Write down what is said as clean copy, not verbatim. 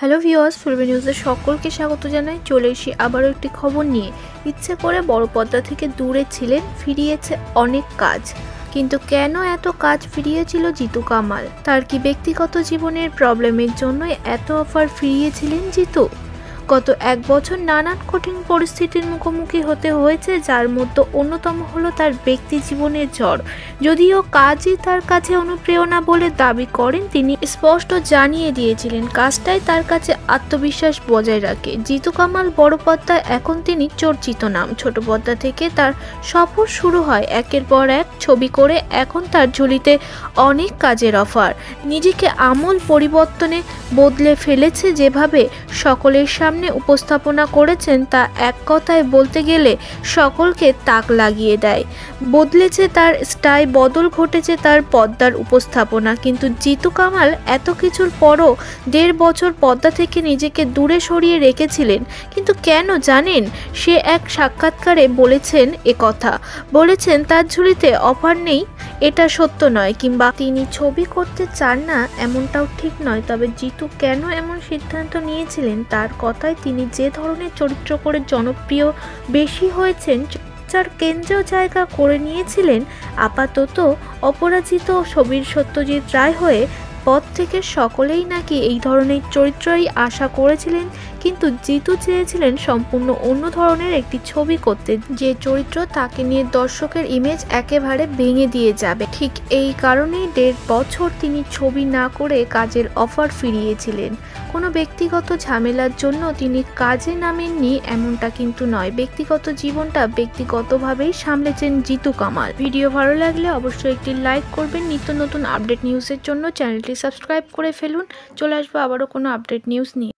Hello viewers, ফুলবি নিউজের সকলকে স্বাগত জানাই। চলে এসেছি আবারও একটি খবর নিয়ে। ইচ্ছে করে বড় পর্দা থেকে দূরে ছিলেন, ফিরিয়েছে অনেক কাজ। কিন্তু কেন এত কাজ ফিরিয়েছিল জিতু কামাল? তার কি ব্যক্তিগত জীবনের প্রবলেমের জন্য এত অফার ফিরিয়েছিলেন জিতু? গত এক বছর নানান কঠিন পরিস্থিতির মুখোমুখি হতে হয়েছে, যার মধ্যে অন্যতম হলো তার ব্যক্তি জীবনের ঝড়। যদিও কাজই তার কাছে অনুপ্রেরণা বলে দাবি করেন তিনি, স্পষ্ট জানিয়ে দিয়েছিলেন কাজটাই তার কাছে আত্মবিশ্বাস বজায় রাখে। জিতু কামাল বড় পর্দায় এখন তিনি চর্চিত নাম। ছোট পর্দা থেকে তার সফর শুরু হয়, একের পর এক ছবি করে এখন তার ঝুলিতে অনেক কাজের অফার। নিজেকে আমূল পরিবর্তনে বদলে ফেলেছে, যেভাবে সকলের সামনে উপস্থাপনা করেছেন তা এক কথায় বলতে গেলে সকলকে তাক লাগিয়ে দেয়। বদলেছে তার স্টাইল, বদল ঘটেছে তার পর্দার উপস্থাপনা। কিন্তু জিতু কামাল এত কিছুর পরও 1.5 বছর পর্দা থেকে নিজেকে দূরে সরিয়ে রেখেছিলেন। কিন্তু কেন জানেন? সে এক সাক্ষাৎকারে বলেছেন একথা। বলেছেন তার ঝুলিতে অফার নেই এটা সত্য নয়, কিংবা তিনি ছবি করতে চান না এমনটাও ঠিক নয়। তবে জিতু কেন এমন সিদ্ধান্ত নিয়েছিলেন তার কথায়, তিনি যে ধরনের চরিত্র করে জনপ্রিয় বেশি হয়েছেন, যার কেন্দ্রীয় জায়গা করে নিয়েছিলেন, আপাতত অপরাজিত ছবির সত্যজিৎ রায় হয়ে পথ থেকে সকলেই নাকি এই ধরনের চরিত্রই আশা করেছিলেন। কিন্তু জিতু চেয়েছিলেন সম্পূর্ণ অন্য ধরনের একটি ছবি করতে, যে চরিত্র তাকে নিয়ে দর্শকের ইমেজ একেবারে ভেঙে দিয়ে যাবে। ঠিক এই কারণেই 1.5 বছর তিনি ছবি না করে কাজের অফার ফিরিয়েছিলেন। কোনো ব্যক্তিগত ঝামেলার জন্য তিনি কাজে নামেননি এমনটা কিন্তু নয়। ব্যক্তিগত জীবনটা ব্যক্তিগতভাবেই সামলেছেন জিতু কামাল। ভিডিও ভালো লাগলে অবশ্যই একটি লাইক করবেন। নিত্য নতুন আপডেট নিউজের জন্য চ্যানেলটি সাবস্ক্রাইব করে ফেলুন। চলে আসবো আবারও কোনো আপডেট নিউজ নিয়ে।